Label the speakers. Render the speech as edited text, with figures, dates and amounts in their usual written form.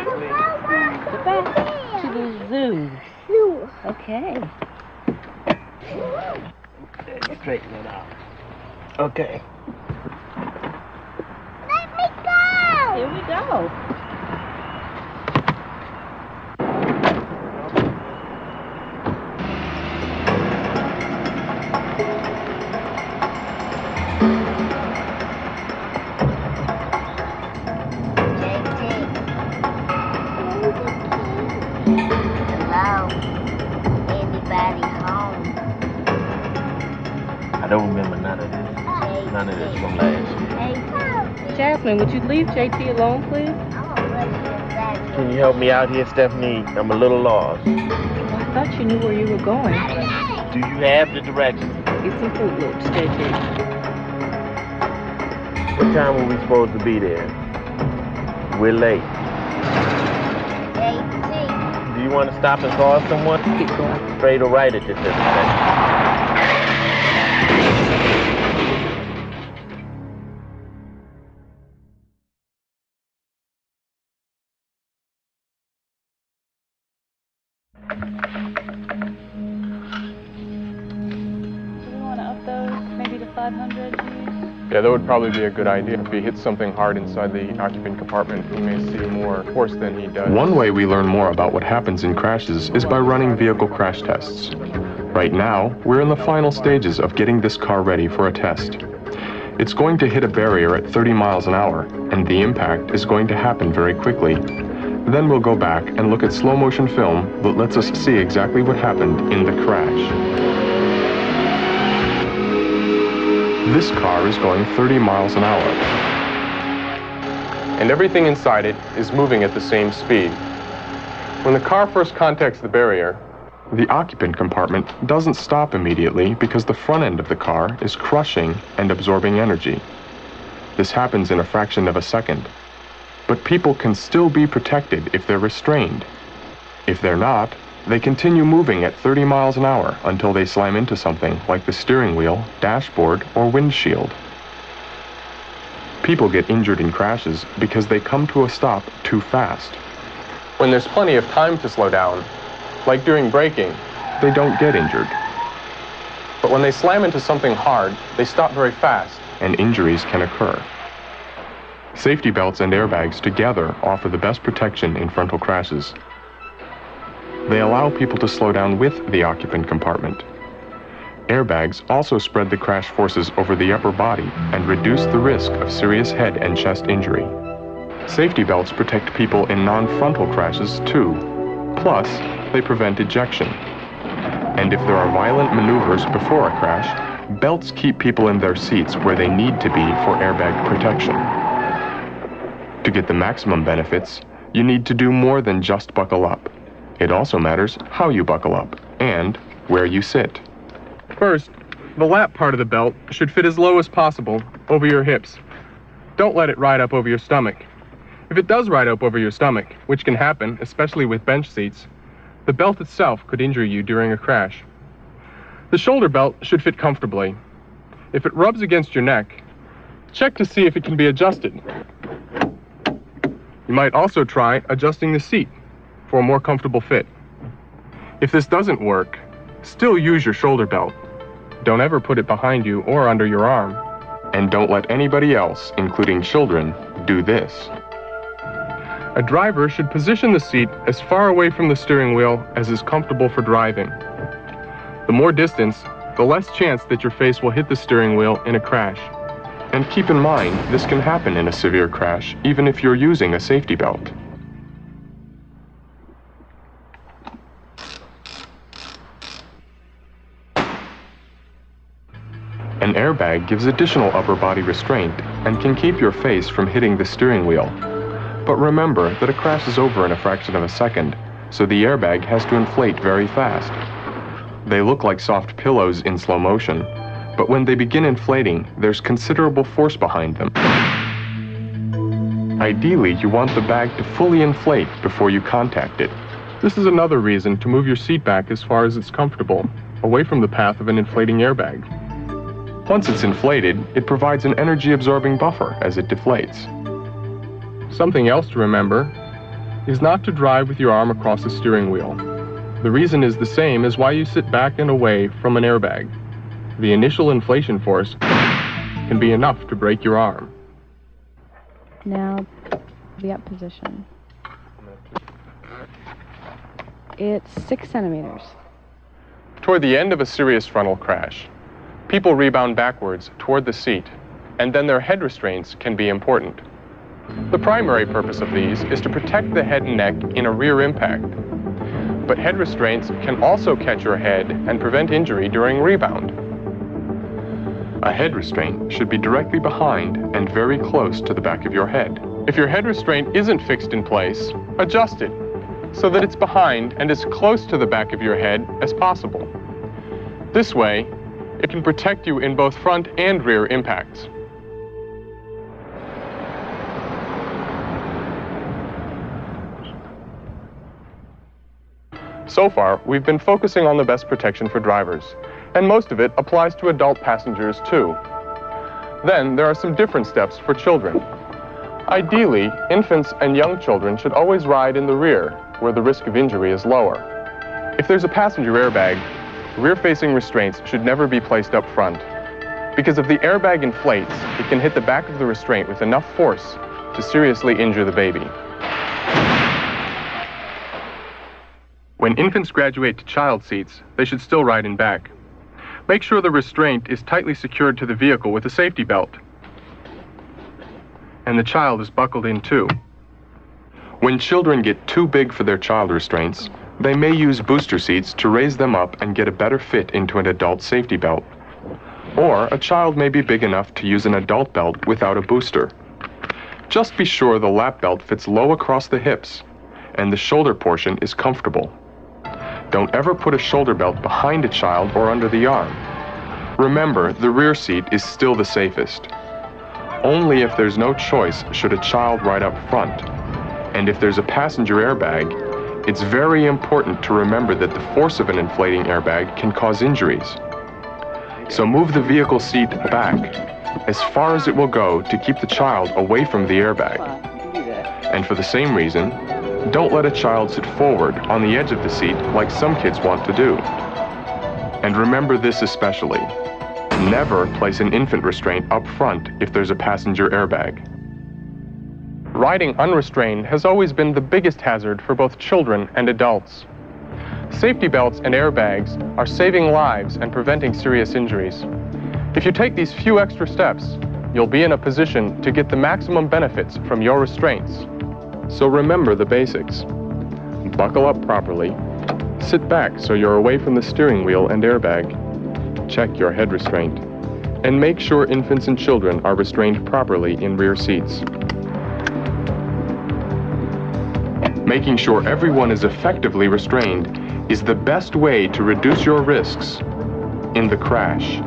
Speaker 1: Go back to the zoo.
Speaker 2: Zoo.
Speaker 1: Okay.
Speaker 3: Straighten it out. Okay.
Speaker 2: Let me go.
Speaker 1: Here we go.
Speaker 2: Hello. Anybody home?
Speaker 3: I don't remember none of this. None of this from last year.
Speaker 2: Hey,
Speaker 1: Jasmine, would you leave JT alone, please?
Speaker 2: I'm gonna rush you back.
Speaker 3: Can you help me out here, Stephanie? I'm a little lost.
Speaker 1: Well, I thought you knew where you were going.
Speaker 3: Do you have the directions?
Speaker 1: Get some Fruit Loops, JT.
Speaker 3: What time were we supposed to be there? We're late.
Speaker 2: JT.
Speaker 3: Do you want to stop and call someone?
Speaker 1: Keep going.
Speaker 3: Straight or right at this intersection?
Speaker 4: Do we want to up those maybe to 500 Gs?
Speaker 5: Yeah, that would probably be a good idea. If he hits something hard inside the occupant compartment, he may see more force than he does.
Speaker 6: One way we learn more about what happens in crashes is by running vehicle crash tests. Right now, we're in the final stages of getting this car ready for a test. It's going to hit a barrier at 30 miles an hour, and the impact is going to happen very quickly. Then we'll go back and look at slow motion film that lets us see exactly what happened in the crash. This car is going 30 miles an hour.
Speaker 5: And everything inside it is moving at the same speed. When the car first contacts the barrier,
Speaker 6: the occupant compartment doesn't stop immediately because the front end of the car is crushing and absorbing energy. This happens in a fraction of a second. But people can still be protected if they're restrained. If they're not, they continue moving at 30 miles an hour until they slam into something like the steering wheel, dashboard, or windshield. People get injured in crashes because they come to a stop too fast.
Speaker 5: when there's plenty of time to slow down, like during braking,
Speaker 6: They don't get injured,
Speaker 5: but when they slam into something hard, they stop very fast.
Speaker 6: and injuries can occur. Safety belts and airbags together offer the best protection in frontal crashes. They allow people to slow down with the occupant compartment. Airbags also spread the crash forces over the upper body and reduce the risk of serious head and chest injury. Safety belts protect people in non-frontal crashes too. Plus, they prevent ejection. And if there are violent maneuvers before a crash, belts keep people in their seats where they need to be for airbag protection. To get the maximum benefits, you need to do more than just buckle up. It also matters how you buckle up and where you sit.
Speaker 5: First, the lap part of the belt should fit as low as possible over your hips. Don't let it ride up over your stomach. If it does ride up over your stomach, which can happen, especially with bench seats, the belt itself could injure you during a crash. The shoulder belt should fit comfortably. If it rubs against your neck, check to see if it can be adjusted. You might also try adjusting the seat for a more comfortable fit. If this doesn't work, still use your shoulder belt. Don't ever put it behind you or under your arm.
Speaker 6: And don't let anybody else, including children, do this.
Speaker 5: A driver should position the seat as far away from the steering wheel as is comfortable for driving. The more distance, the less chance that your face will hit the steering wheel in a crash.
Speaker 6: And keep in mind, this can happen in a severe crash, even if you're using a safety belt. An airbag gives additional upper body restraint and can keep your face from hitting the steering wheel. But remember that a crash is over in a fraction of a second, so the airbag has to inflate very fast. They look like soft pillows in slow motion, but when they begin inflating, there's considerable force behind them. Ideally, you want the bag to fully inflate before you contact it.
Speaker 5: This is another reason to move your seat back as far as it's comfortable, away from the path of an inflating airbag.
Speaker 6: Once it's inflated, it provides an energy-absorbing buffer as it deflates.
Speaker 5: Something else to remember, is not to drive with your arm across the steering wheel. The reason is the same as why you sit back and away from an airbag. The initial inflation force can be enough to break your arm.
Speaker 4: Now, the up position. It's 6 centimeters.
Speaker 5: Toward the end of a serious frontal crash, people rebound backwards toward the seat, and then their head restraints can be important. The primary purpose of these is to protect the head and neck in a rear impact. But head restraints can also catch your head and prevent injury during rebound. A head restraint should be directly behind and very close to the back of your head. If your head restraint isn't fixed in place, adjust it so that it's behind and as close to the back of your head as possible. This way, it can protect you in both front and rear impacts. So far, we've been focusing on the best protection for drivers, and most of it applies to adult passengers too. Then there are some different steps for children. Ideally, infants and young children should always ride in the rear, where the risk of injury is lower. If there's a passenger airbag, rear-facing restraints should never be placed up front, because if the airbag inflates, it can hit the back of the restraint with enough force to seriously injure the baby. When infants graduate to child seats, they should still ride in back. Make sure the restraint is tightly secured to the vehicle with a safety belt, and the child is buckled in too. When children get too big for their child restraints, they may use booster seats to raise them up and get a better fit into an adult safety belt. Or a child may be big enough to use an adult belt without a booster. Just be sure the lap belt fits low across the hips and the shoulder portion is comfortable. Don't ever put a shoulder belt behind a child or under the arm. Remember, the rear seat is still the safest. Only if there's no choice should a child ride up front. And if there's a passenger airbag, it's very important to remember that the force of an inflating airbag can cause injuries. So move the vehicle seat back as far as it will go to keep the child away from the airbag. And for the same reason, don't let a child sit forward on the edge of the seat like some kids want to do. And remember this especially. Never place an infant restraint up front if there's a passenger airbag. Riding unrestrained has always been the biggest hazard for both children and adults. Safety belts and airbags are saving lives and preventing serious injuries. If you take these few extra steps, you'll be in a position to get the maximum benefits from your restraints. So remember the basics. Buckle up properly, sit back so you're away from the steering wheel and airbag, check your head restraint, and make sure infants and children are restrained properly in rear seats. Making sure everyone is effectively restrained is the best way to reduce your risks in the crash.